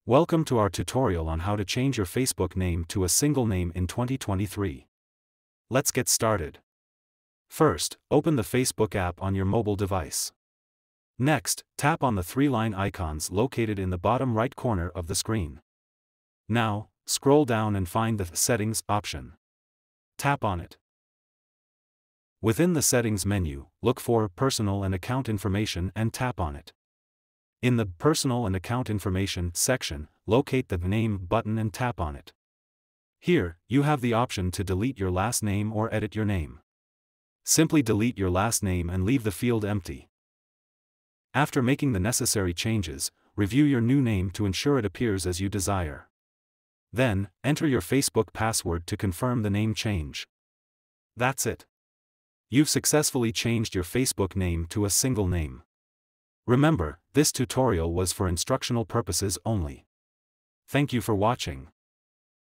Welcome to our tutorial on how to change your Facebook name to a single name in 2023. Let's get started. First, open the Facebook app on your mobile device. Next, tap on the three-line icons located in the bottom right corner of the screen. Now, scroll down and find the Settings option. Tap on it. Within the Settings menu, look for Personal and Account Information and tap on it. In the Personal and Account Information section, locate the Name button and tap on it. Here, you have the option to delete your last name or edit your name. Simply delete your last name and leave the field empty. After making the necessary changes, review your new name to ensure it appears as you desire. Then, enter your Facebook password to confirm the name change. That's it. You've successfully changed your Facebook name to a single name. Remember, this tutorial was for instructional purposes only. Thank you for watching.